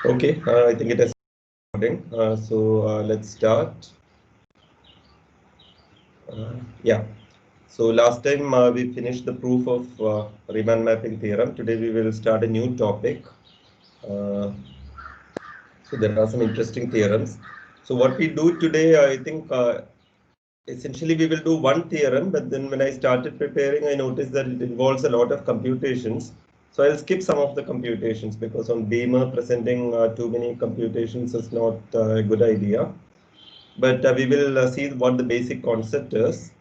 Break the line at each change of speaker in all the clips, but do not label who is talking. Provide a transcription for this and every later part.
Okay, I think it is recording. Let's start. Yeah. So last time we finished the proof of Riemann mapping theorem. Today we will start a new topic. Uh, so there are some interesting theorems. So what we do today, I think essentially we will do one theorem, but then when I started preparing, I noticed that it involves a lot of computations. So I'll skip some of the computations because on Beamer presenting too many computations is not a good idea. But we will see what the basic concept is,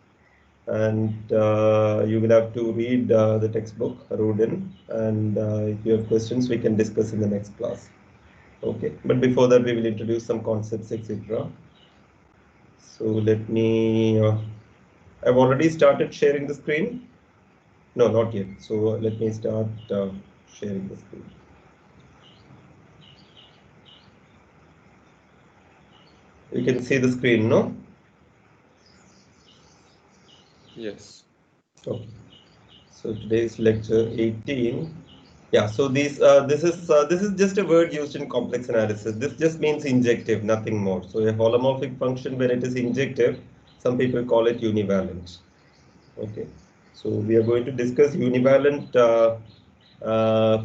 and you will have to read the textbook Rudin, and if you have questions, we can discuss in the next class. Okay, but before that, we will introduce some concepts, etc. So let me. I've already started sharing the screen. No, not yet. So let me start sharing the screen. You can see the screen, no?
Yes.
Okay. So today's lecture 18. Yeah, so this is just a word used in complex analysis. This just means injective, nothing more. So a holomorphic function, when it is injective, some people call it univalent. Okay, so we are going to discuss univalent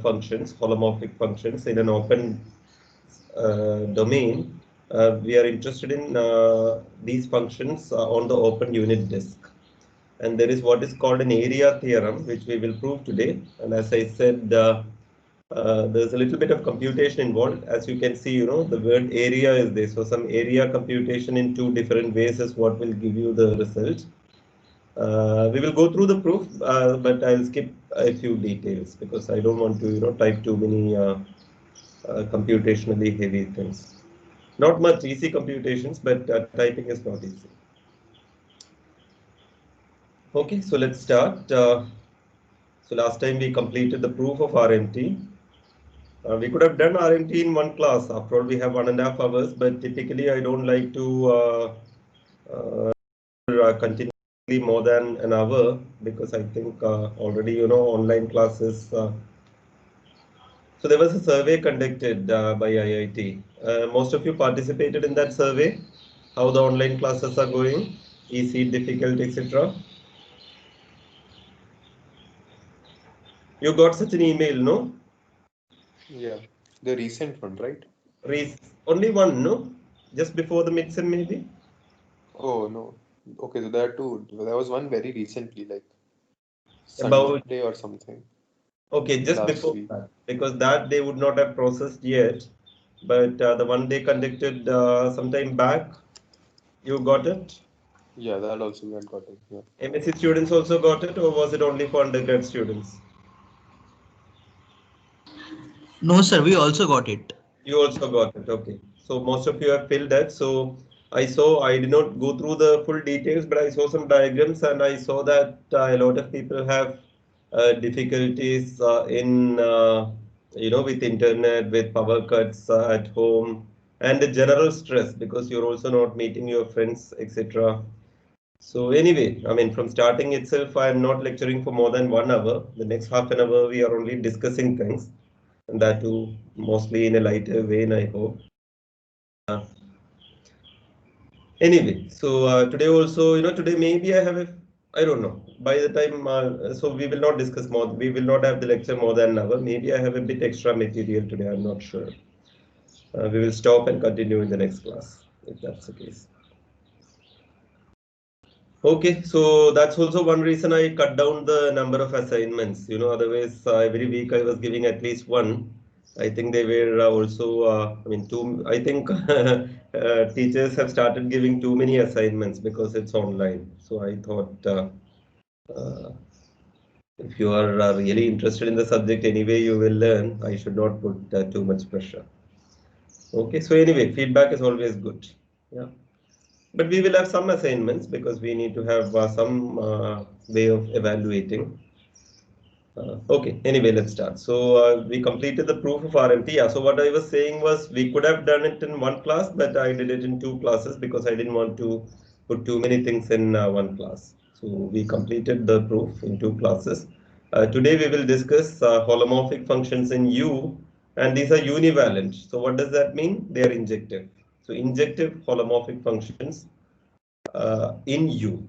functions, holomorphic functions in an open domain. We are interested in these functions on the open unit disk. And there is what is called an area theorem, which we will prove today. And as I said, there's a little bit of computation involved. As you can see, the word area is there. So some area computation in two different ways is what will give you the result. We will go through the proof, but I'll skip a few details because I don't want to, type too many computationally heavy things. Not much easy computations, but typing is not easy. Okay, so let's start. So last time we completed the proof of RMT. We could have done RMT in one class. After all, we have 1.5 hours, but typically I don't like to continue more than an hour because I think already, online classes. So there was a survey conducted by IIT. Most of you participated in that survey. How the online classes are going, easy, difficult, etc. You got such an email, no?
Yeah. The recent one, right?
Only one, no? Just before the midterm, maybe?
Oh, no. Okay, so there are two. There was one very recently, like
About,
Sunday or something
okay, just
last
before
week.
that. Because that they would not have processed yet. But the one they conducted sometime back, you got it?
Yeah, that also we had got it. Yeah.
MSc students also got it, or was it only for undergrad students?
No, sir, we also got it.
You also got it, okay. So most of you have filled that. So I did not go through the full details, but I saw some diagrams and I saw that a lot of people have difficulties with internet, with power cuts at home, and the general stress because you're also not meeting your friends, etc. So anyway, I mean, from starting itself, I am not lecturing for more than 1 hour. The next half an hour, we are only discussing things, and that too mostly in a lighter vein, I hope. Uh, anyway, so today also, today maybe I don't know. By the time, so we will not discuss more. We will not have the lecture more than an hour. Maybe I have a bit extra material today. I'm not sure. We will stop and continue in the next class if that's the case. Okay, so that's also one reason I cut down the number of assignments. Otherwise every week I was giving at least one. I think they were also, I mean, two. I think teachers have started giving too many assignments because it's online. So I thought uh, if you are really interested in the subject anyway, you will learn. I should not put too much pressure. Okay, so anyway, feedback is always good. Yeah. But we will have some assignments because we need to have some way of evaluating. Okay, anyway, let's start. So we completed the proof of RMT. Yeah, so what I was saying was we could have done it in one class, but I did it in two classes because I didn't want to put too many things in one class. So we completed the proof in two classes. Today we will discuss holomorphic functions in U and these are univalent. So what does that mean? They are injective. So injective holomorphic functions in U.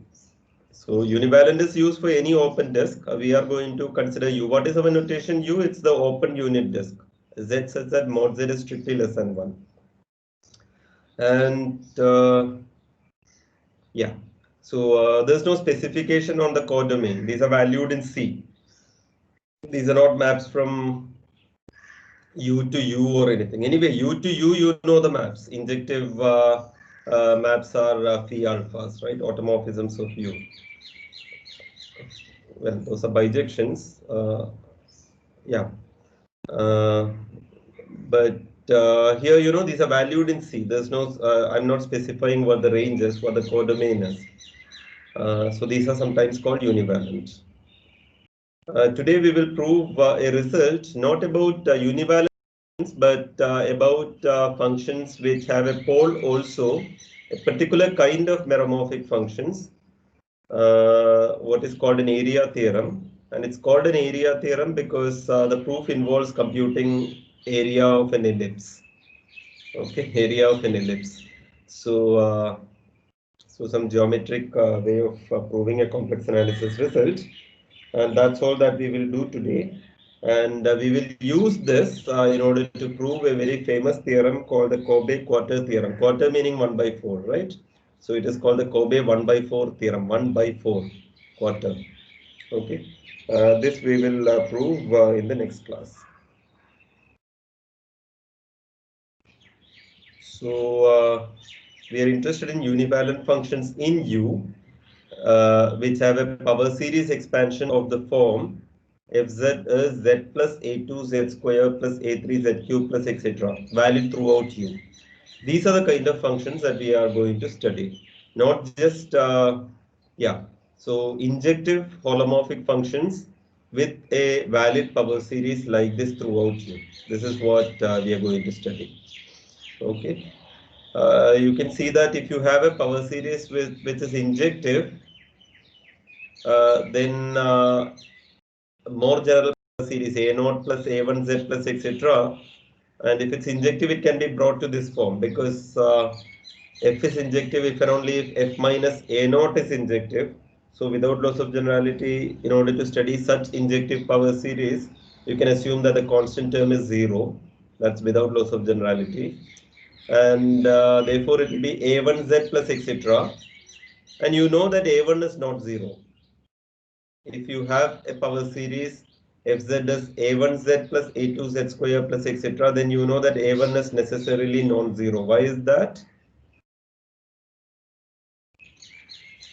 So univalent is used for any open disk. We are going to consider U. What is our notation U? It's the open unit disk. Z such that mod Z is strictly less than 1. And yeah, so there's no specification on the codomain. These are valued in C. These are not maps from U to U or anything. Anyway, U to U, you know the maps. Injective maps are phi alphas, right? Automorphisms of U. Well, those are bijections. Yeah. But here, you know, these are valued in C. There's no, I'm not specifying what the range is, what the codomain is. So these are sometimes called univalent. Today we will prove a result not about univalence, but about functions which have a pole also, a particular kind of meromorphic functions, what is called an area theorem. And it's called an area theorem because the proof involves computing area of an ellipse. Okay, area of an ellipse. So, so some geometric way of proving a complex analysis result. And that's all that we will do today. And we will use this in order to prove a very famous theorem called the Kobe quarter theorem. Quarter meaning 1 by 4, right? So it is called the Kobe 1 by 4 theorem, 1 by 4 quarter. Okay. This we will prove in the next class. So we are interested in univalent functions in U, which have a power series expansion of the form fz is z plus a2 z square plus a3 z cube plus etc. valid throughout U. These are the kind of functions that we are going to study. Not just, yeah, so injective holomorphic functions with a valid power series like this throughout U. This is what we are going to study. Okay. You can see that if you have a power series which is injective, then more general power series a0 plus a1 z plus etc. And if it's injective, it can be brought to this form because f is injective if and only if f minus a0 is injective. So without loss of generality, in order to study such injective power series, you can assume that the constant term is 0. That's without loss of generality. And therefore it will be a1z plus etc. And you know that a1 is not 0. If you have a power series fz is a1z plus a2z square plus etc., then you know that a1 is necessarily non-zero. Why is that?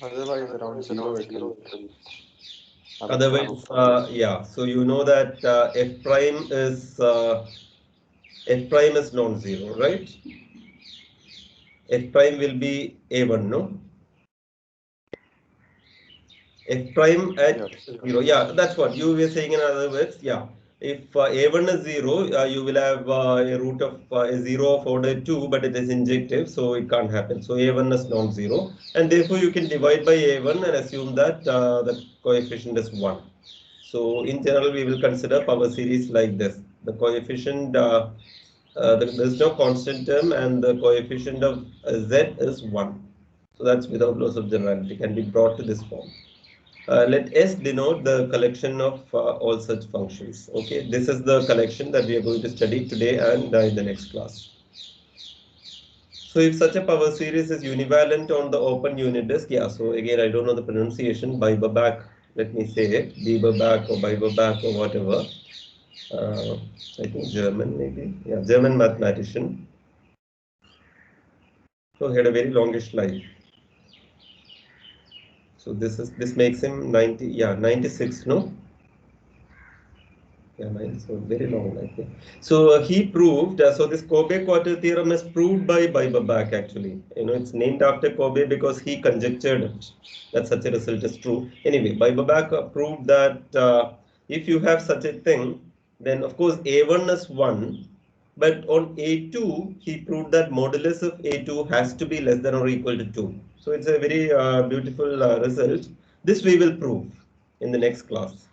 Otherwise, around zero it will have a
Otherwise,
chance.
yeah. So you know that f prime is non-zero, right? F prime will be a1, no? F prime at
Yes.
0. Yeah, that's what you were saying in other words. Yeah. If a1 is 0, you will have a root of a 0 of order 2, but it is injective, so it can't happen. So a1 is non-zero, and therefore you can divide by a1 and assume that the coefficient is 1. So in general, we will consider power series like this. The coefficient, there is no constant term, and the coefficient of z is 1. So that's without loss of generality, can be brought to this form. Let S denote the collection of all such functions. Okay, this is the collection that we are going to study today and in the next class. So if such a power series is univalent on the open unit disk, yeah, so again, I don't know the pronunciation, Bieberbach, let me say it, Bieberbach or Bieberbach or whatever. I think German maybe, yeah, German mathematician. So he had a very longish life. So this makes him 90, yeah, 96, no? Yeah, mine is very long, I think. So he proved, so this Kobe quarter theorem is proved by Bieberbach actually. You know, it's named after Kobe because he conjectured it, that such a result is true. Anyway, Bieberbach proved that if you have such a thing, then of course A1 is 1, but on A2, he proved that modulus of A2 has to be less than or equal to 2. So it's a very beautiful result. This we will prove in the next class.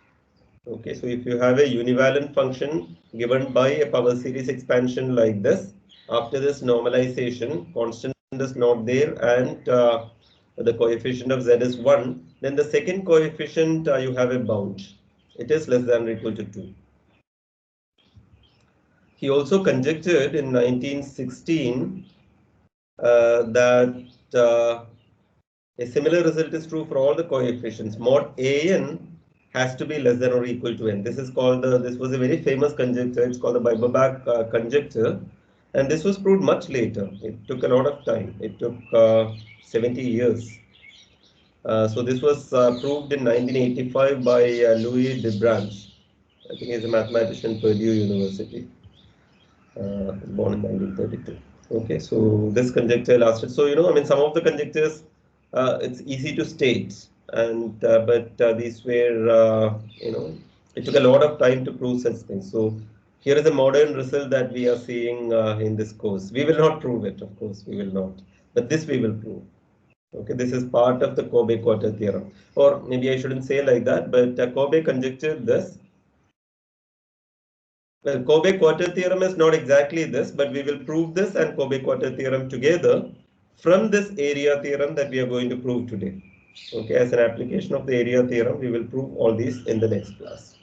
Okay, so if you have a univalent function given by a power series expansion like this, after this normalization, constant is not there and the coefficient of z is 1, then the second coefficient you have a bound. It is less than or equal to 2. He also conjectured in 1916 that a similar result is true for all the coefficients. Mod an has to be less than or equal to n. This is called this was a very famous conjecture. It's called the Beiberbach conjecture, and this was proved much later. It took a lot of time. It took 70 years. So this was proved in 1985 by Louis Debranche. I think he's a mathematician at Purdue University, born in 1932. Okay, so this conjecture lasted. So I mean, some of the conjectures it's easy to state, and but these were it took a lot of time to prove such things. So here is a modern result that we are seeing in this course. We will not prove it, of course, we will not, but this we will prove. Okay, this is part of the Kobe-Quarter theorem, or maybe I shouldn't say like that, but Kobe conjectured this. Well, Kobe-Quarter theorem is not exactly this, but we will prove this and Kobe-Quarter theorem together from this area theorem that we are going to prove today. Okay, as an application of the area theorem, we will prove all these in the next class.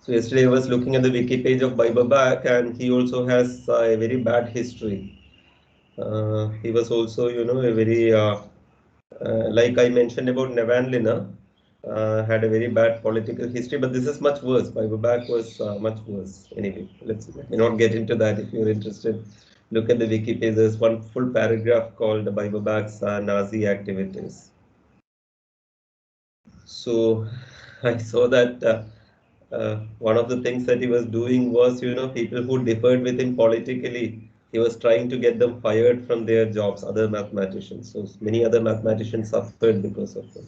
So yesterday I was looking at the wiki page of Beiberbach, and he also has a very bad history. He was also, a very, like I mentioned about Nevanlinna, had a very bad political history, but this is much worse. Beiberbach was much worse. Anyway, let me not get into that. If you're interested, look at the wiki page. There's one full paragraph called Beiberbach's Nazi activities. So I saw that one of the things that he was doing was, people who differed with him politically, he was trying to get them fired from their jobs, other mathematicians. So many other mathematicians suffered because of him.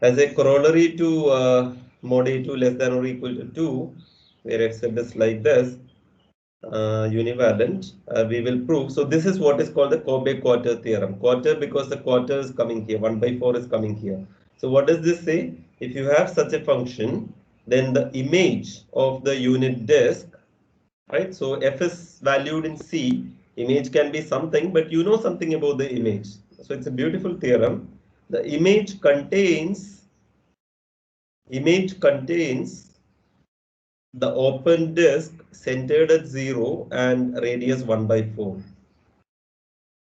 As a corollary to mod A2 less than or equal to 2, where I've said this like this, univalent, we will prove. So this is what is called the Kobe-Quarter theorem. Quarter because the quarter is coming here, 1/4 is coming here. So what does this say? If you have such a function, then the image of the unit disk, right? So f is valued in C, image can be something, but you know something about the image. So it's a beautiful theorem. The image contains the open disk centered at 0 and radius 1/4.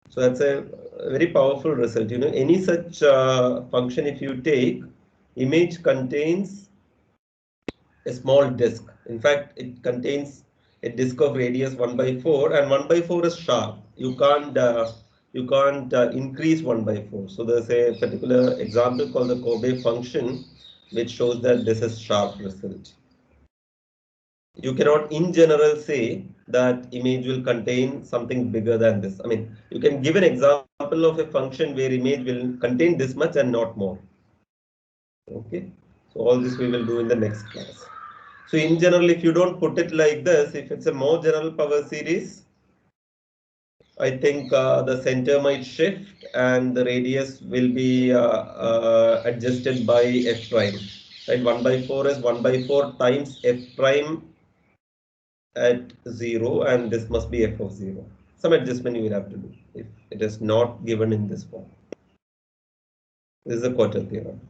So that's a very powerful result. Any such function, if you take, image contains a small disk. In fact, it contains a disk of radius 1/4, and 1/4 is sharp. You can't increase 1/4. So there's a particular example called the Kobe function, which shows that this is sharp result. You cannot in general say that image will contain something bigger than this. I mean, you can give an example of a function where image will contain this much and not more. Okay, so all this we will do in the next class. So in general, if you don't put it like this, if it's a more general power series, I think the center might shift and the radius will be adjusted by f prime. Right, 1/4 is 1/4 times f prime at 0, and this must be f of 0. Some adjustment you will have to do if it is not given in this form. This is a quarter theorem.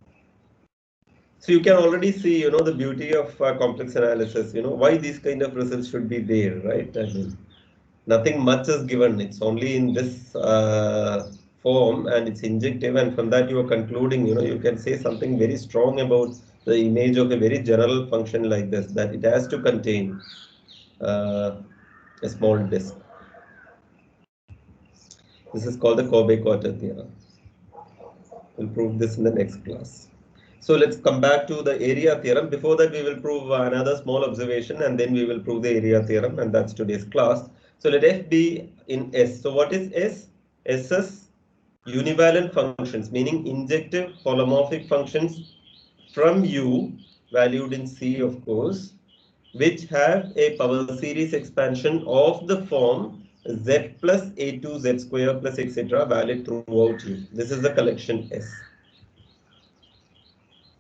So you can already see, the beauty of complex analysis, why these kind of results should be there, right? I mean, nothing much is given. It's only in this form and it's injective, and from that you are concluding, you can say something very strong about the image of a very general function like this, that it has to contain a small disk. This is called the Kobe-Quarter theorem. We'll prove this in the next class. So let's come back to the area theorem. Before that, we will prove another small observation, and then we will prove the area theorem, and that's today's class. So let f be in S. So what is S? S is univalent functions, meaning injective holomorphic functions from U, valued in C, of course, which have a power series expansion of the form z plus a2 z square plus etc. valid throughout U. This is the collection S.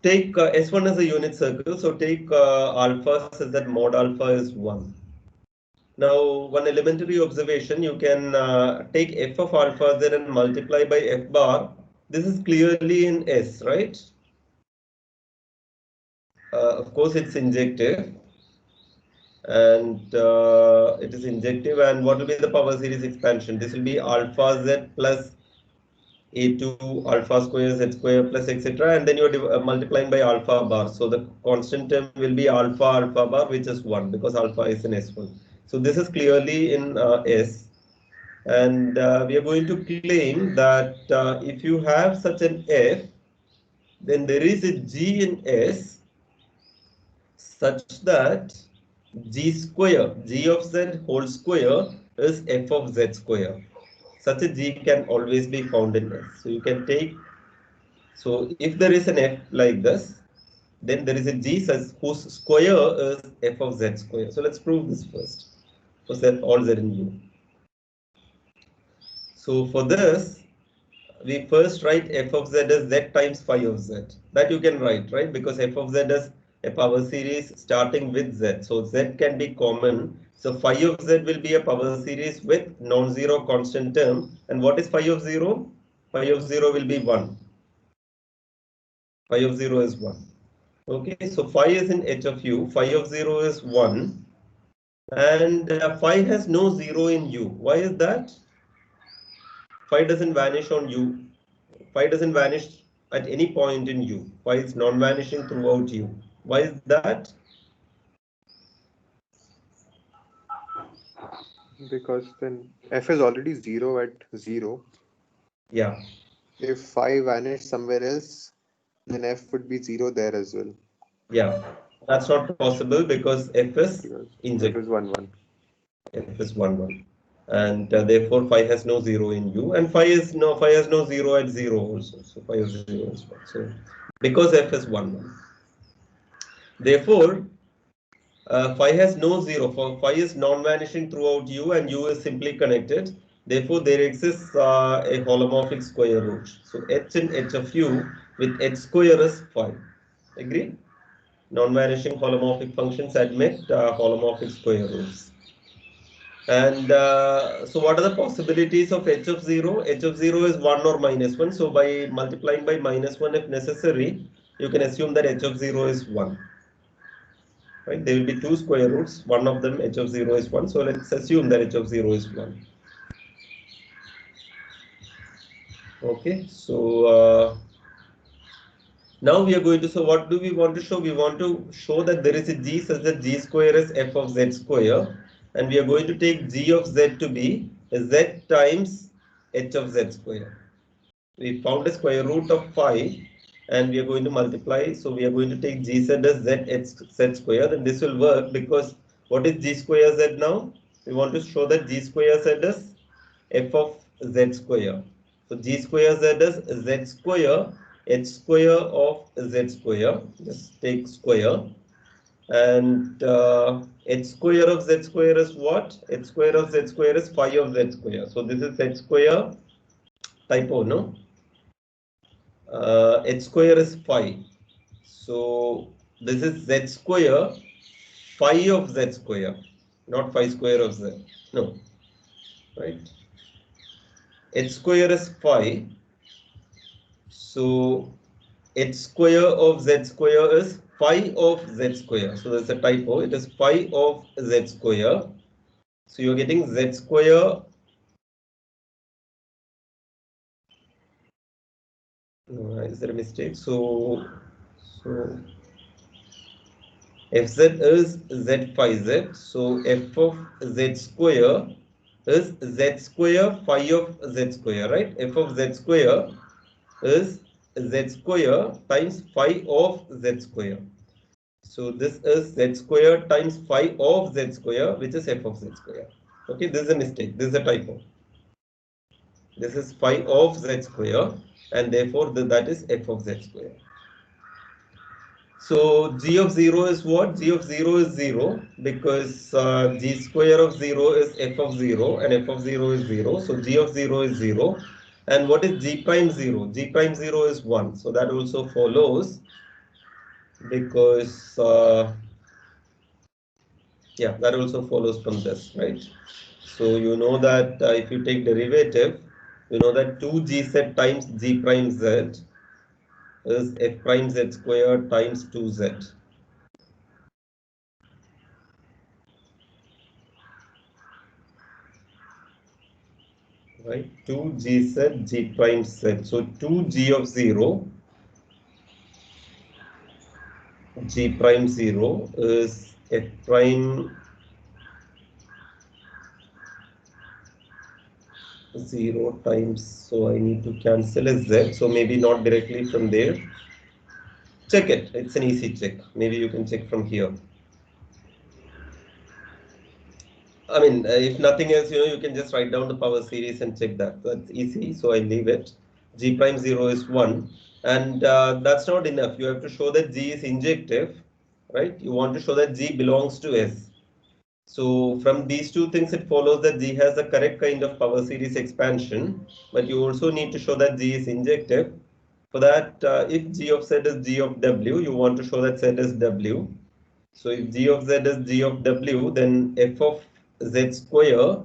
take S1 as a unit circle. So take alpha such that mod alpha is 1. Now, one elementary observation, you can take f of alpha z and multiply by f bar. This is clearly in S, right? Of course, it's injective. And it is injective. And what will be the power series expansion? This will be alpha z plus a2 alpha square z square plus etc. And then you are multiplying by alpha bar. So the constant term will be alpha bar, which is 1 because alpha is in S1. So this is clearly in S. And we are going to claim that if you have such an F, then there is a G in S such that G square, G of Z whole square is F of Z square. Such a G can always be found in S. So you can take, so if there is an F like this, then there is a G such whose square is F of Z square. So let's prove this first. For Z, all Z in U. So for this, we first write f of z as z times phi of z. That you can write, right? Because f of z is a power series starting with z. So z can be common. So phi of z will be a power series with non-zero constant term. And what is phi of 0? Phi of 0 will be 1. Phi of 0 is 1. Okay, so phi is in h of u. Phi of 0 is 1. And phi has no 0 in u. Why is that? Phi doesn't vanish on u. Phi doesn't vanish at any point in U. Phi is non-vanishing throughout U. Why is that?
Because then f is already 0 at 0.
Yeah.
If phi vanished somewhere else, then f would be 0 there as well.
Yeah. That's not possible because F is
Because
injective.
f is 1, 1.
F is 1, 1. And therefore phi has no 0 in U. And phi has no 0 at 0 also. So phi of 0 is 1. So because F is 1, 1. Therefore, phi has no 0. For phi is non-vanishing throughout U and U is simply connected. Therefore, there exists a holomorphic square root. So h in h of U with h square is phi. Agree? Non-vanishing holomorphic functions admit holomorphic square roots. And so what are the possibilities of h of 0? H of 0 is 1 or minus 1. So by multiplying by minus 1 if necessary, you can assume that h of 0 is 1. Right? There will be two square roots. One of them h of 0 is 1. So let's assume that h of 0 is 1. Okay. So now we are going to, so what do we want to show? We want to show that there is a g such that g square is f of z square. And we are going to take g of z to be z times h of z square. We found a square root of phi and we are going to multiply. So we are going to take gz as z square. Then this will work because what is g square z now? We want to show that g square z is f of z square. So g square z is z square h square of z square. Just take square. And h square of z square is what? H square of z square is phi of z square. So this is h square, typo, no? H square is phi. So this is z square phi of z square, not phi square of z. No, right? H square is phi. So h square of z square is phi of z square. So there's a typo. It is phi of z square. So you're getting z square. Is there a mistake? So fz is z phi z. So f of z square is z square phi of z square, right? F of z square is z square times phi of z square. So this is z square times phi of z square, which is f of z square. Okay, this is a mistake. This is a typo. This is phi of z square, and therefore that is f of z square. So g of 0 is what? G of 0 is 0 because g square of 0 is f of 0 and f of 0 is 0. So g of 0 is 0. And what is g prime 0? G prime 0 is 1. So that also follows because yeah, that also follows from this, right? So you know that if you take derivative, you know that 2gz times g prime z is f prime z squared times 2z. Right, 2gz g prime z. So 2g of 0, g prime 0 is f prime 0 times, so I need to cancel a z, so maybe not directly from there. Check it, it's an easy check. Maybe you can check from here. I mean, if nothing else, you can just write down the power series and check that. That's easy, so I leave it. G prime 0 is 1, and that's not enough. You have to show that G is injective, right? You want to show that G belongs to S. So from these two things, it follows that G has the correct kind of power series expansion, but you also need to show that G is injective. For that, if G of Z is G of W, you want to show that Z is W. So if G of Z is G of W, then f of Z square,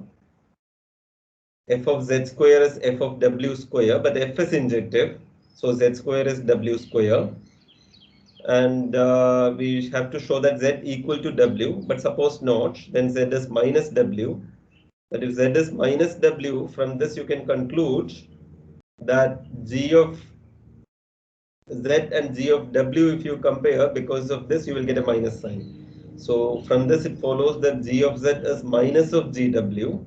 f of Z square is f of W square, but f is injective, so Z square is W square. And we have to show that Z equal to W, but suppose not, then Z is minus W. But if Z is minus W, from this you can conclude that G of Z and G of W, if you compare, because of this you will get a minus sign. So from this it follows that G of Z is minus of GW,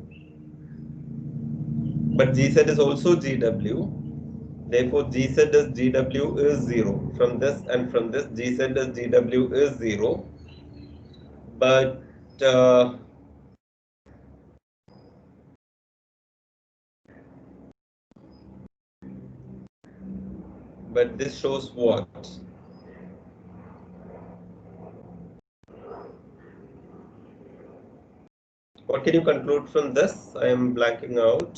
but GZ is also GW. Therefore, GZ is GW is 0. From this and from this, GZ is GW is 0. But but this shows what? What can you conclude from this? I am blanking out.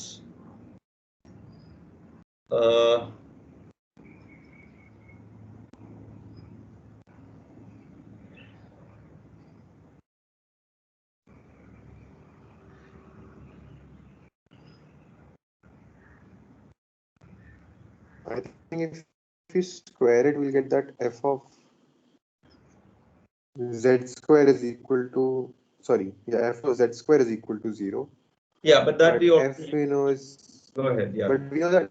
I think if we square it, we'll get that f of z square is equal to, sorry, yeah, f of z square is equal to 0.
Yeah, but that
But
we
f
already
we know is,
go ahead. Yeah,
but we know that,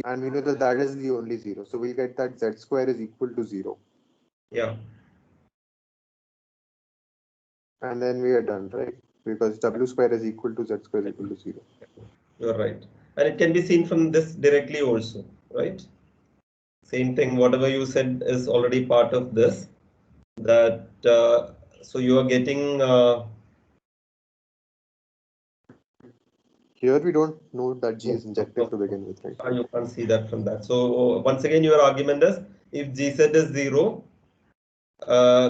and we know that that is the only 0. So we'll get that z square is equal to 0.
yeah,
And then we are done, right? Because w square is equal to z square is equal to 0.
you're right. And it can be seen from this directly also, right? Same thing. Whatever you said is already part of this. That so you are getting.
Here we don't know that g is injective to begin with, right?
You can't see that from that. So once again, your argument is if gz is 0,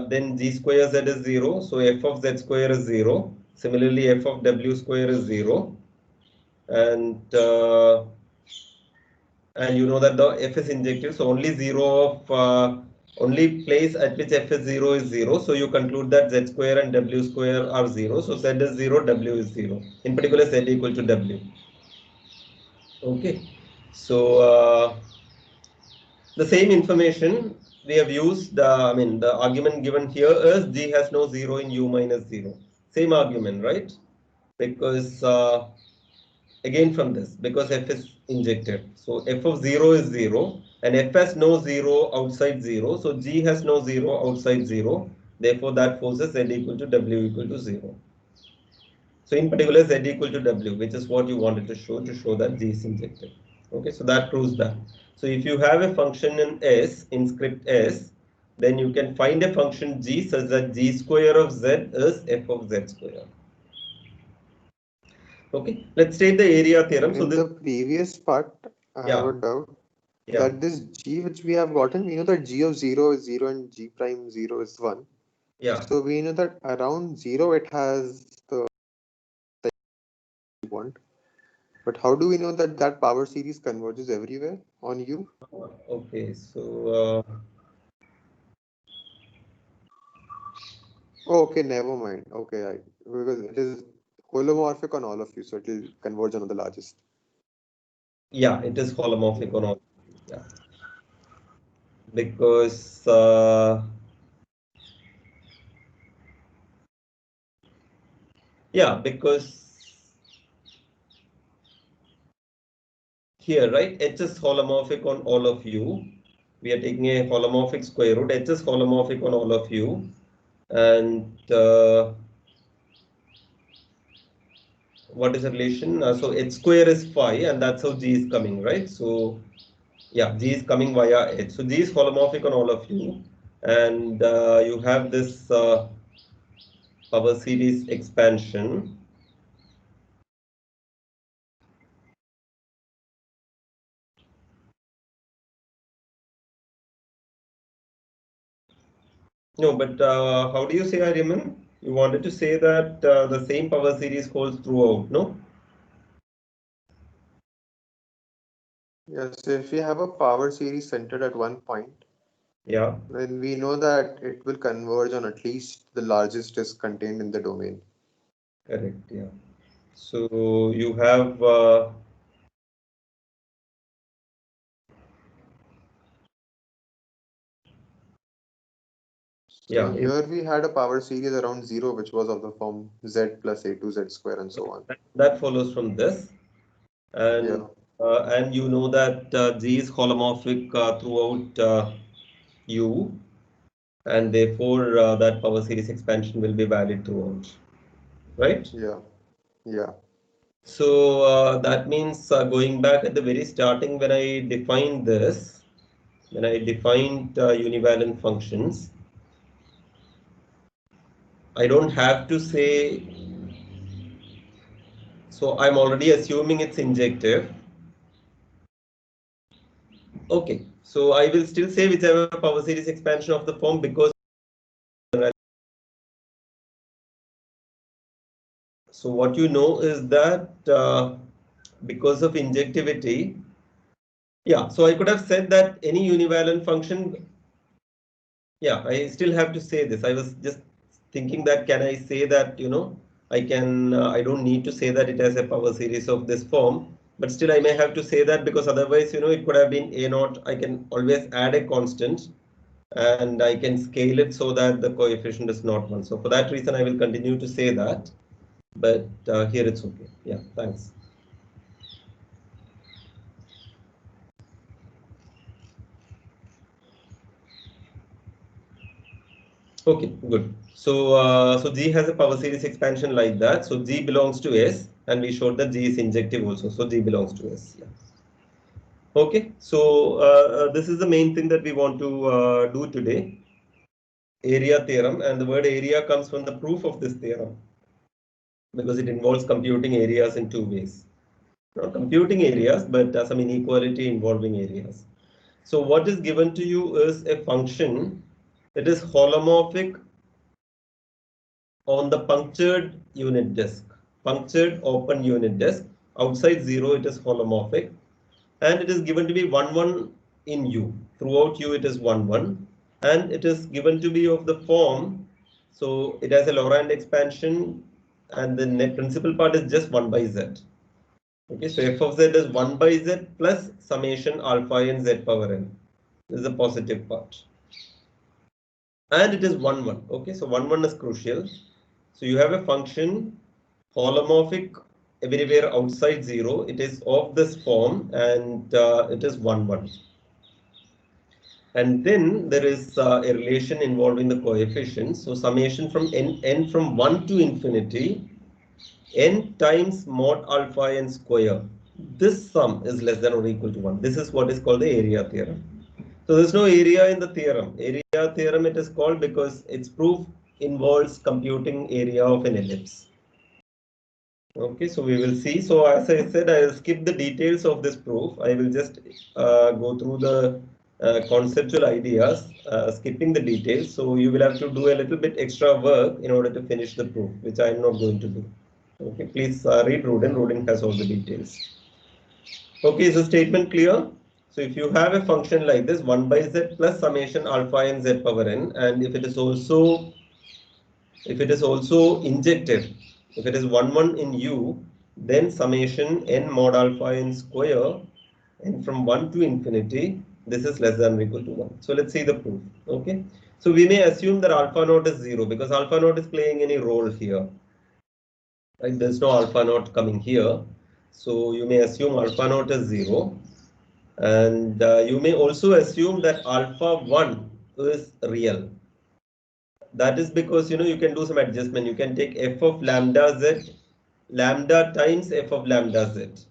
then g square z is 0. So f of z square is 0. Similarly, f of w square is 0. And you know that the f is injective, so only 0 of only place at which f is 0 is 0. So you conclude that z square and w square are 0. So z is 0, w is 0. In particular, z equal to w. Okay. So the same information we have used, I mean, the argument given here is g has no 0 in u minus 0. Same argument, right? Because again from this, because f is injected. So f of 0 is 0 and f has no 0 outside 0. So g has no 0 outside 0. Therefore, that forces z equal to w equal to 0. So in particular, z equal to w, which is what you wanted to show that g is injected. Okay, so that proves that. So if you have a function in S, in script S, then you can find a function g such that g square of z is f of z square. Okay, let's take the area theorem. So
In
this,
the previous part, I have
yeah,
a doubt
yeah,
that this g which we have gotten, we know that g of 0 is 0 and g prime 0 is 1.
yeah.
So we know that around 0 it has the want. But how do we know that that power series converges everywhere on U?
Okay, so
Oh, okay, never mind. Okay, because it is holomorphic on all of you, so it will converge on the largest.
Yeah, it is holomorphic
Yeah.
on all. Yeah, because yeah, because here, right, H is holomorphic on all of you. We are taking a holomorphic square root. H is holomorphic on all of you, and what is the relation? So H square is 5, and that's how G is coming, right? So yeah, G is coming via H. So G is holomorphic on all of you, and you have this power series expansion. No, but how do you say, Ariman? You wanted to say that the same power series holds throughout, no?
Yes, so if we have a power series centered at one point,
Yeah,
then we know that it will converge on at least the largest disk contained in the domain.
correct. Yeah. So you have
So
yeah,
here we had a power series around 0, which was of the form z plus a2 z square and so on.
that follows from this,
Yeah,
and you know that G is holomorphic throughout U, and therefore that power series expansion will be valid throughout, right?
yeah, yeah.
So that means going back at the very starting when I defined this, when I defined univalent functions, I don't have to say, so I'm already assuming it's injective. Okay, so I will still say whichever power series expansion of the form because so what you know is that because of injectivity, yeah, so I could have said that any univalent function, yeah, I still have to say this. I was just thinking that can I say that, I can, I don't need to say that it has a power series of this form, but still I may have to say that because otherwise, it could have been a naught. I can always add a constant and I can scale it so that the coefficient is not 1. So for that reason, I will continue to say that, but here it's okay. Yeah, thanks. Okay, good. So, so G has a power series expansion like that. So G belongs to S, and we showed that G is injective also. So G belongs to S. Yeah. Okay. So this is the main thing that we want to do today. Area theorem, and the word area comes from the proof of this theorem because it involves computing areas in two ways. Not computing areas, but some inequality involving areas. So what is given to you is a function that is holomorphic on the punctured unit disk, punctured open unit disk. Outside 0, it is holomorphic, and it is given to be 1, 1 in U. Throughout U, it is 1, 1, and it is given to be of the form. So it has a Laurent expansion, and the net principal part is just 1 by Z. Okay, so f of z is 1 by z plus summation alpha n z power n. This is the positive part. And it is 1, 1. Okay, so 1, 1 is crucial. So you have a function holomorphic everywhere outside 0. It is of this form and it is 1, 1. And then there is a relation involving the coefficients. So summation from n from 1 to infinity, n times mod alpha n square. This sum is less than or equal to 1. This is what is called the area theorem. So there's no area in the theorem. Area theorem it is called because its proof involves computing area of an ellipse. Okay, so we will see. So as I said, I will skip the details of this proof. I will just go through the conceptual ideas, skipping the details. So you will have to do a little bit extra work in order to finish the proof, which I am not going to do. Okay, please read Rudin. Rudin has all the details. Okay, is the statement clear? So if you have a function like this, 1 by z plus summation alpha n z power n, and if it is also If it is also injected, if it is 1, 1 in U, then summation n mod alpha n square and from 1 to infinity, this is less than or equal to 1. So let's see the proof. Okay. So we may assume that alpha naught is 0 because alpha naught is playing any role here. Right? There's no alpha naught coming here. So you may assume alpha naught is 0. And you may also assume that alpha 1 is real. That is because you can do some adjustment. You can take f of lambda z, lambda times f of lambda z.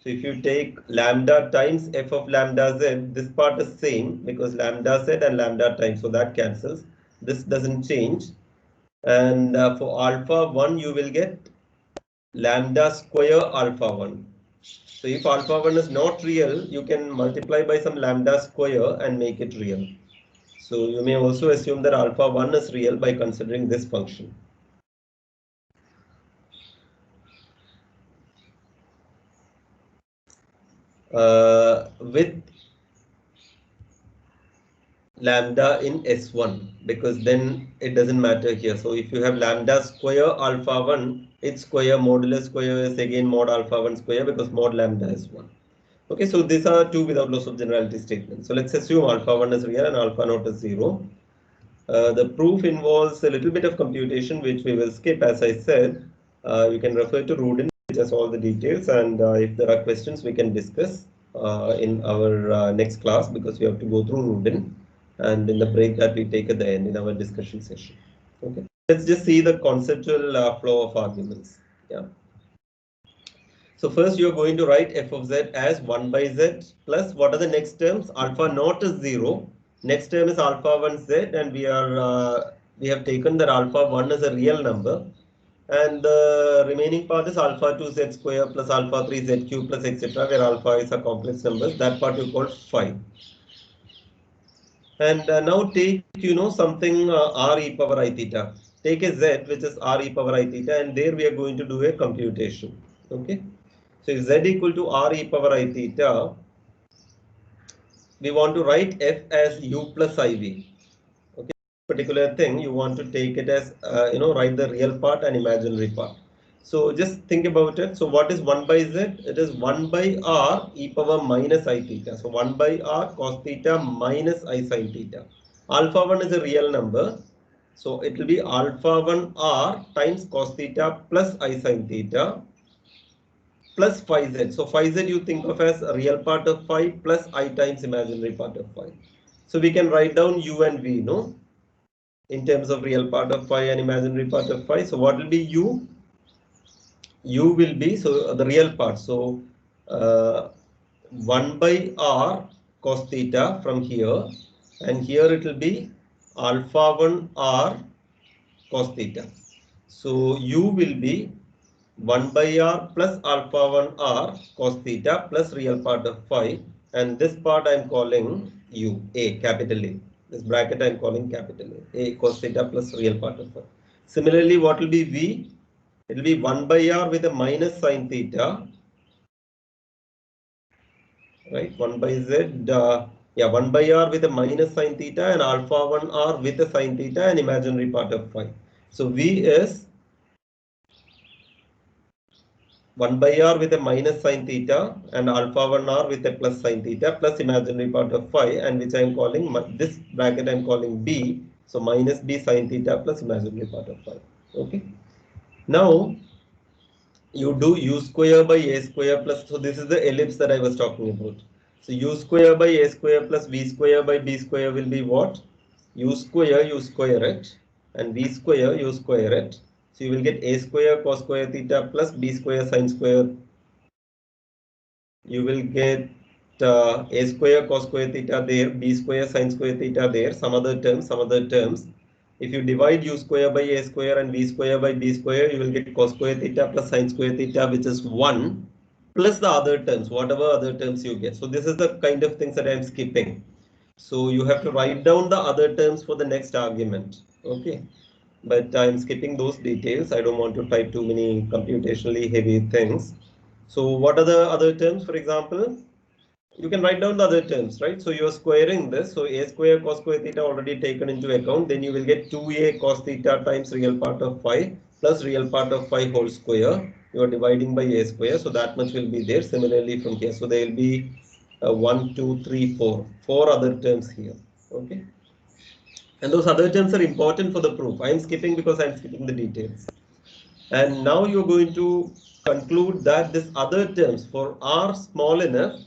So if you take lambda times f of lambda z, this part is same because lambda z and lambda times, so that cancels. This doesn't change. And for alpha 1, you will get lambda square alpha 1. So if alpha 1 is not real, you can multiply by some lambda square and make it real. So you may also assume that alpha 1 is real by considering this function. With lambda in S1, because then it doesn't matter here. So if you have lambda square alpha 1, its square modulus square is again mod alpha 1 square because mod lambda is 1. Okay, so these are two without loss of generality statements. So let's assume alpha 1 is real and alpha naught is 0. The proof involves a little bit of computation, which we will skip. As I said, you can refer to Rudin, which has all the details, and if there are questions, we can discuss in our next class because we have to go through Rudin, and in the break that we take at the end in our discussion session. Okay, let's just see the conceptual flow of arguments. Yeah. So first you are going to write f of z as 1 by z plus what are the next terms? Alpha naught is 0. Next term is alpha 1 z, and we have taken that alpha 1 is a real number, and the remaining part is alpha 2 z square plus alpha 3 z cube plus etc., where alpha is a complex numbers. That part you call phi. And now take something r e power I theta. Take a z which is r e power I theta, and there we are going to do a computation. Okay. So if z equal to r e power I theta, we want to write f as u plus iv. Okay, particular thing you want to take it as write the real part and imaginary part. So just think about it. So what is 1 by z? It is 1 by r e power minus I theta. So 1 by r cos theta minus I sin theta. Alpha 1 is a real number. So it will be alpha 1 r times cos theta plus I sin theta plus phi z. So phi z you think of as a real part of phi plus I times imaginary part of phi. So we can write down u and v, in terms of real part of phi and imaginary part of phi. So what will be u? U will be, so the real part. So 1 by r cos theta from here, and here it will be alpha 1 r cos theta. So u will be 1 by r plus alpha 1 r cos theta plus real part of phi, and this part I am calling u, a, capital A. This bracket I am calling capital A cos theta plus real part of phi. Similarly, what will be v? It will be 1 by r with a minus sin theta, right? 1 by z, 1 by r with a minus sin theta and alpha 1 r with a sin theta and imaginary part of phi. So v is 1 by r with a minus sin theta and alpha 1 r with a plus sin theta plus imaginary part of phi, and which I am calling, this bracket I am calling b. So minus b sin theta plus imaginary part of phi. Okay. Now you do u square by a square plus, so this is the ellipse that I was talking about. So u square by a square plus b square by b square will be what? U square it, and b square you square it. So you will get a square cos square theta plus b square sin square. You will get a square cos square theta there, b square sin square theta there, some other terms. If you divide u square by a square and b square by b square, you will get cos square theta plus sin square theta, which is 1, plus the other terms, whatever other terms you get. So this is the kind of things that I am skipping. So you have to write down the other terms for the next argument. Okay. But I'm skipping those details. I don't want to type too many computationally heavy things. So what are the other terms? For example, you can write down the other terms, right? So you are squaring this. So a square cos square theta already taken into account. Then you will get 2a cos theta times real part of phi plus real part of phi whole square. You are dividing by a square. So that much will be there. Similarly from here. So there will be 1, 2, 3, 4. 4 other terms here. Okay. And those other terms are important for the proof. I am skipping because I am skipping the details. And now you're going to conclude that this other terms for r small enough,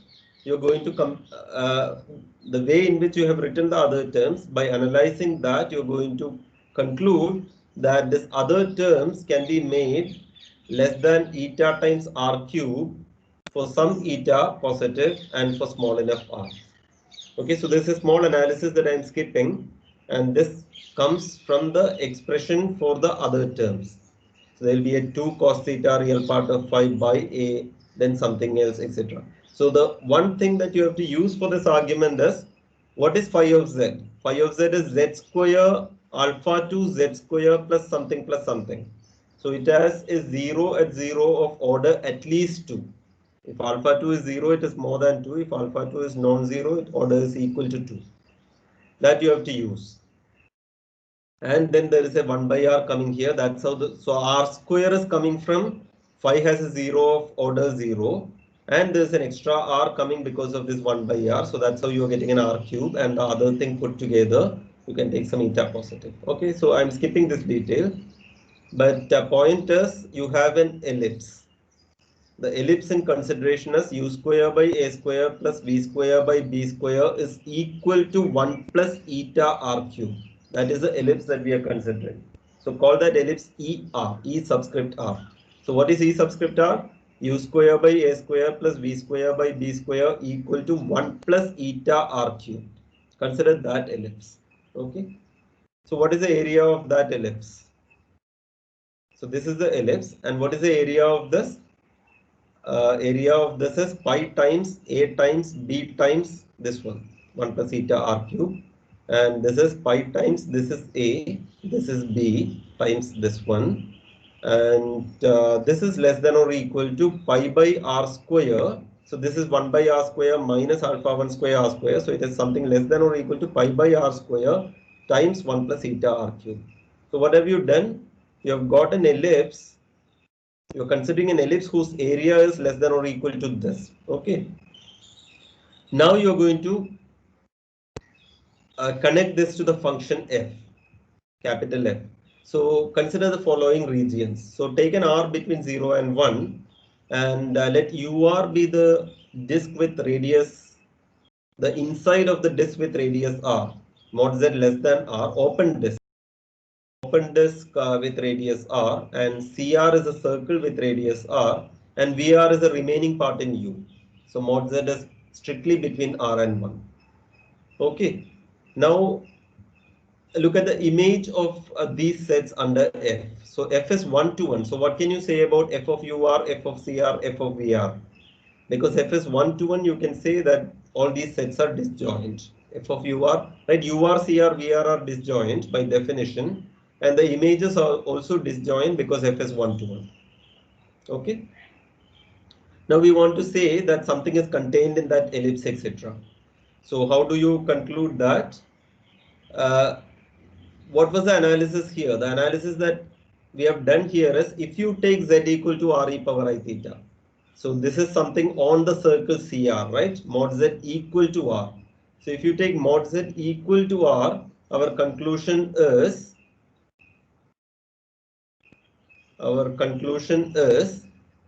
you're going to come the way in which you have written the other terms, by analyzing that you're going to conclude that this other terms can be made less than eta times r cube for some eta positive and for small enough r. Okay, so this is a small analysis that I'm skipping, and this comes from the expression for the other terms. So there will be a 2 cos theta real part of phi by a, then something else, etc. So the one thing that you have to use for this argument is, what is phi of z? Phi of z is z square alpha 2 z square plus something plus something. So it has a 0 at 0 of order at least 2. If alpha 2 is 0, it is more than 2. If alpha 2 is non-zero, order is equal to 2. That you have to use. And then there is a 1 by r coming here. That's how so r square is coming from phi has a 0 of order 0. And there's an extra r coming because of this 1 by r. So that's how you're getting an r cube, and the other thing put together, you can take some eta positive. Okay, so I'm skipping this detail. But the point is, you have an ellipse. The ellipse in consideration as u square by a square plus b square by b square is equal to 1 plus eta r cube. That is the ellipse that we are considering. So call that ellipse ER, E subscript R. So what is E subscript R? U square by a square plus b square by b square equal to 1 plus eta r cube. Consider that ellipse. Okay. So what is the area of that ellipse? So this is the ellipse, and what is the area of this? Area of this is pi times a times b times this one, 1 plus eta r cube, and this is pi times this is a, this is b times this one, and this is less than or equal to pi by r square. So this is 1 by r square minus alpha 1 square r square, so it is something less than or equal to pi by r square times 1 plus eta r cube. So what have you done? You have got an ellipse. You're considering an ellipse whose area is less than or equal to this. Okay. Now you're going to connect this to the function f, capital F. So consider the following regions. So take an r between 0 and 1, and let ur be the disk with radius, the inside of the disk with radius r, mod z less than r, open disk with radius r, and CR is a circle with radius r, and VR is the remaining part in U. So mod Z is strictly between r and 1. Okay. Now look at the image of these sets under F. So F is 1 to 1. So what can you say about F of UR, F of CR, F of VR? Because F is 1 to 1, you can say that all these sets are disjoint. F of UR, right? UR, CR, VR are disjoint by definition. And the images are also disjoint because F is 1 to 1. Okay. Now we want to say that something is contained in that ellipse, etc. So how do you conclude that? What was the analysis here? The analysis that we have done here is, if you take Z equal to R e power I theta. So this is something on the circle CR, right? Mod Z equal to R. So if you take mod Z equal to R, our conclusion is,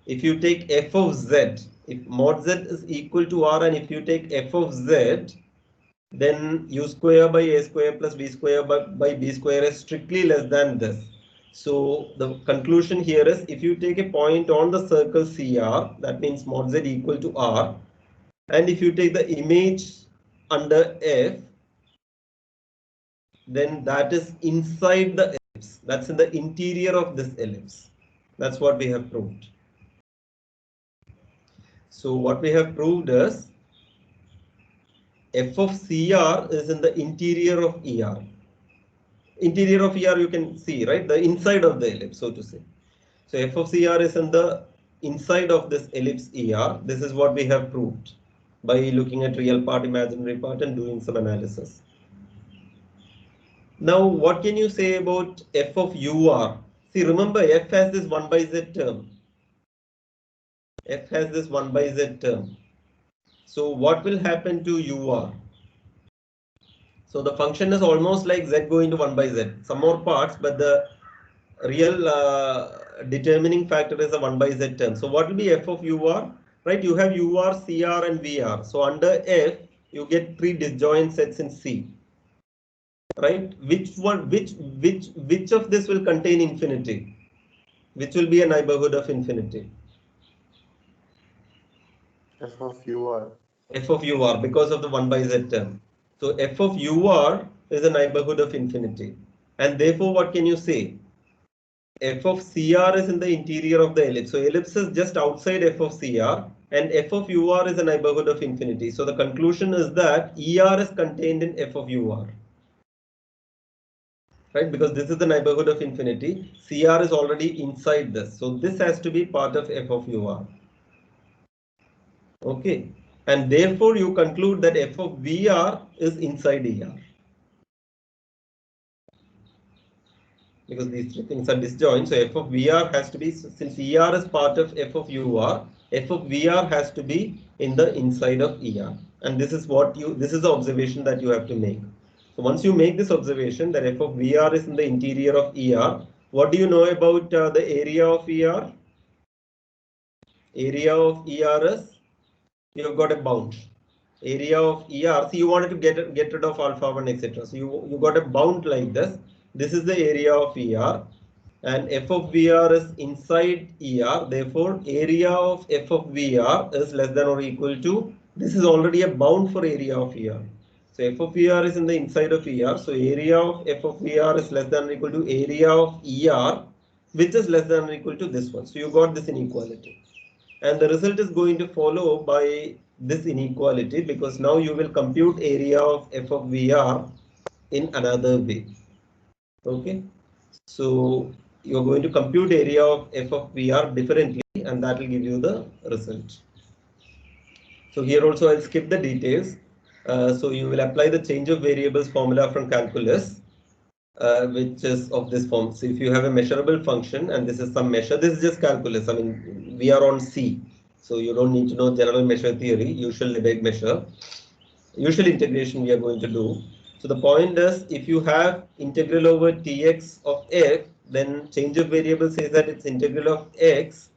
if you take f of z, if mod z is equal to r, and if you take f of z, then u square by a square plus b square by b square is strictly less than this. So the conclusion here is, if you take a point on the circle CR, that means mod z equal to r, and if you take the image under f, then that is inside the ellipse. That's in the interior of this ellipse. That's what we have proved. So what we have proved is, f of CR is in the interior of ER. Interior of ER you can see, right? The inside of the ellipse, so to say. So f of CR is in the inside of this ellipse ER. This is what we have proved. by looking at real part, imaginary part, and doing some analysis. Now, what can you say about f of ur? See, remember, f has this 1 by z term. F has this 1 by z term. So, what will happen to ur? So, the function is almost like z going to 1 by z. Some more parts, but the real determining factor is a 1 by z term. So, what will be f of ur? Right, you have ur, cr, and vr. So, under f, you get 3 disjoint sets in C. Right, which of this will contain infinity? Which will be a neighborhood of infinity?
F of ur.
F of ur, because of the 1 by z term. So f of ur is a neighborhood of infinity, and therefore what can you say? F of cr is in the interior of the ellipse. So ellipse is just outside f of cr, and f of ur is a neighborhood of infinity. So the conclusion is that er is contained in f of ur. Right, because this is the neighborhood of infinity, CR is already inside this. So this has to be part of f of ur. Okay, and therefore you conclude that f of VR is inside ER. Because these three things are disjoint, so f of VR has to be, since ER is part of f of UR, f of VR has to be in the inside of ER. And this is the observation that you have to make. So once you make this observation that f of VR is in the interior of ER, what do you know about the area of ER? Area of ER is, you have got a bound. Area of ER, so you wanted to get rid of alpha 1, etc. So you got a bound like this. This is the area of ER, and f of VR is inside ER. Therefore, area of f of VR is less than or equal to, this is already a bound for area of ER. So f of VR is in the inside of ER. So area of f of VR is less than or equal to area of ER, which is less than or equal to this one. So you got this inequality. And the result is going to follow by this inequality, because now you will compute area of f of VR in another way. Okay, so you're going to compute area of f of VR differently, and that will give you the result. So here also I'll skip the details. So you will apply the change of variables formula from calculus, which is of this form. So if you have a measurable function and this is some measure, this is just calculus. I mean, we are on C, so you don't need to know general measure theory, usual Lebesgue measure, usual integration we are going to do. So the point is, if you have integral over Tx of f, then change of variable says that it's integral of x.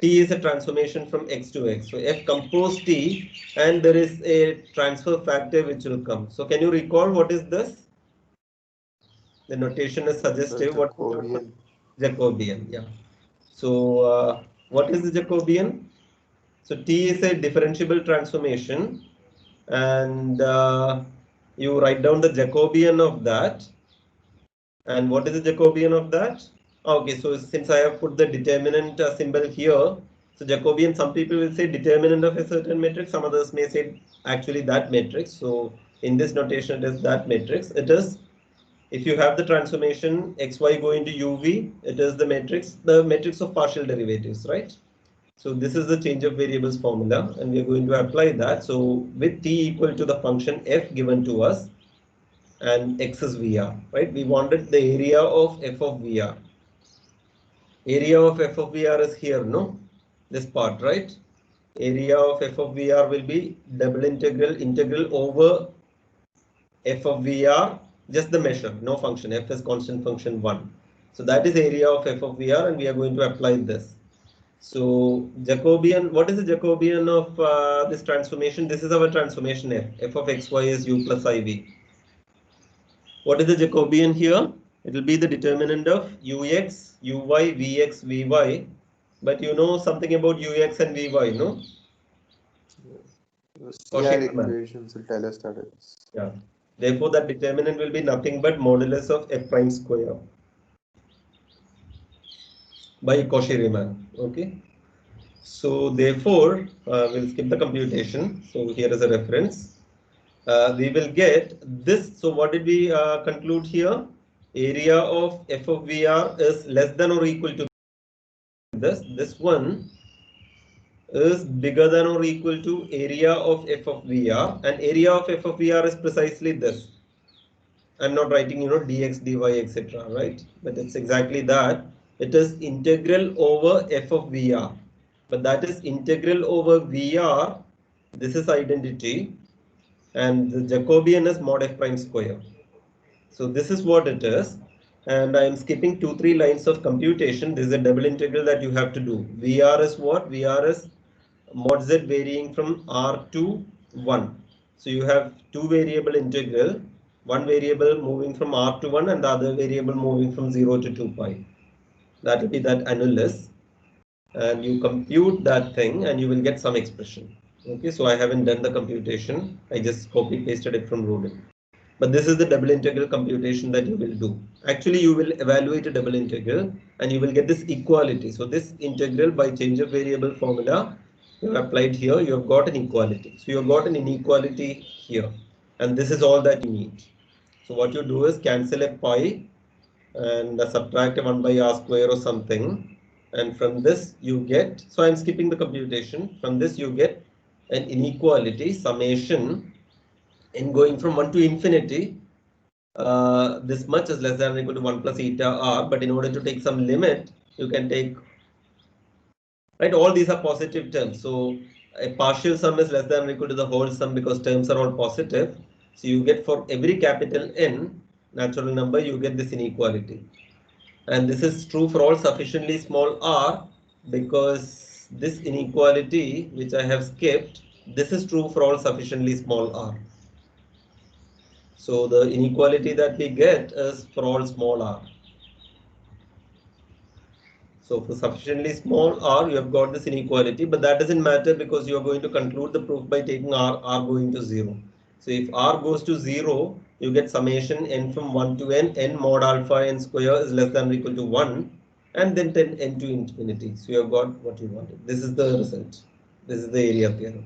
T is a transformation from x to x. So f compose T, and there is a transfer factor which will come. So can you recall what is this? The notation is suggestive. What
Jacobian.
Jacobian, yeah. So what is the Jacobian? So T is a differentiable transformation, and you write down the Jacobian of that. And what is the Jacobian of that? Okay, so since I have put the determinant symbol here, so Jacobian, some people will say determinant of a certain matrix, some others may say actually that matrix. So in this notation, it is that matrix. It is, if you have the transformation xy going to uv, it is the matrix of partial derivatives, right? So this is the change of variables formula, and we are going to apply that. So with t equal to the function f given to us, and x is VR, right? We wanted the area of f of VR. Area of f of VR is here, no? This part, right? Area of f of VR will be double integral over f of VR, just the measure, no function. F is constant function 1. So that is area of f of VR, and we are going to apply this. So Jacobian, what is the Jacobian of this transformation? This is our transformation f. F of xy is u plus iv. What is the Jacobian here? It will be the determinant of ux, uy, vx, vy. But you know something about ux and vy, no?
The CR
Cauchy
equations will tell us that it's.
Yeah. Therefore, that determinant will be nothing but modulus of f prime square by Cauchy-Riemann. Okay. So therefore, we'll skip the computation. So here is a reference. We will get this. So what did we conclude here? Area of f of VR is less than or equal to this. This one is bigger than or equal to area of f of VR, and area of f of VR is precisely this. I'm not writing, dx, dy, etc., right? But it's exactly that. It is integral over f of VR. But that is integral over VR. This is identity. And the Jacobian is mod f prime square. So this is what it is. And I am skipping 2-3 lines of computation. This is a double integral that you have to do. VR is what? VR is mod z varying from r to 1. So you have two variable integral, one variable moving from r to 1 and the other variable moving from 0 to 2 pi. That will be that annulus, and you compute that thing and you will get some expression. Okay, so I haven't done the computation, I just copy pasted it from Rodin. But this is the double integral computation that you will do. Actually, you will evaluate a double integral and you will get this equality. So this integral by change of variable formula you have applied here, you have got an equality. So you have got an inequality here. And this is all that you need. So what you do is cancel a pi and subtract a 1 by r square or something. And from this you get, so I'm skipping the computation. From this you get an inequality summation in going from 1 to infinity. This much is less than or equal to 1 plus eta r, but in order to take some limit, you can take, right, all these are positive terms. So a partial sum is less than or equal to the whole sum because terms are all positive. So you get for every capital N natural number, you get this inequality. And this is true for all sufficiently small r because this inequality, which I have skipped, this is true for all sufficiently small r. So the inequality that we get is for all small r. So for sufficiently small r, you have got this inequality, but that doesn't matter because you are going to conclude the proof by taking r going to 0. So if r goes to 0, you get summation n from 1 to n mod alpha n square is less than or equal to 1, and then 10 n to infinity. So you have got what you wanted. This is the result. This is the area theorem.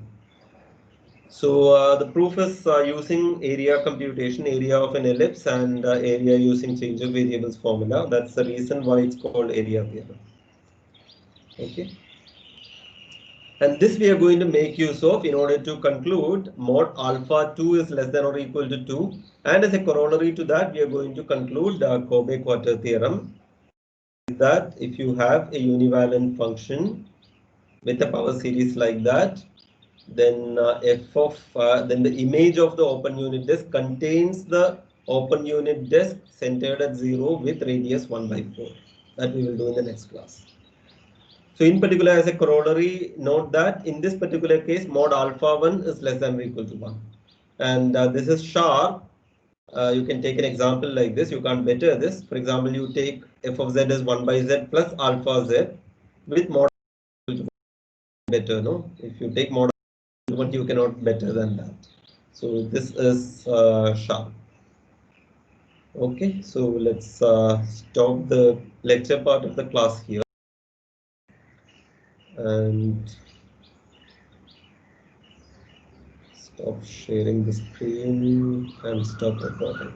So the proof is using area computation, area of an ellipse, and area using change of variables formula. That's the reason why it's called area theorem. Okay. And this we are going to make use of in order to conclude mod alpha 2 is less than or equal to 2. And as a corollary to that, we are going to conclude the Kobe-Quarter theorem. That if you have a univalent function with a power series like that, then then the image of the open unit disk contains the open unit disk centered at 0 with radius 1 by 4. That we will do in the next class. So in particular, as a corollary, note that in this particular case, mod alpha 1 is less than or equal to 1. And this is sharp. You can take an example like this. You can't better this. For example, you take f of z as 1 by z plus alpha z with mod better. No, if you take mod 1, you cannot better than that. So this is sharp. Okay, so let's stop the lecture part of the class here and stop sharing the screen and stop recording.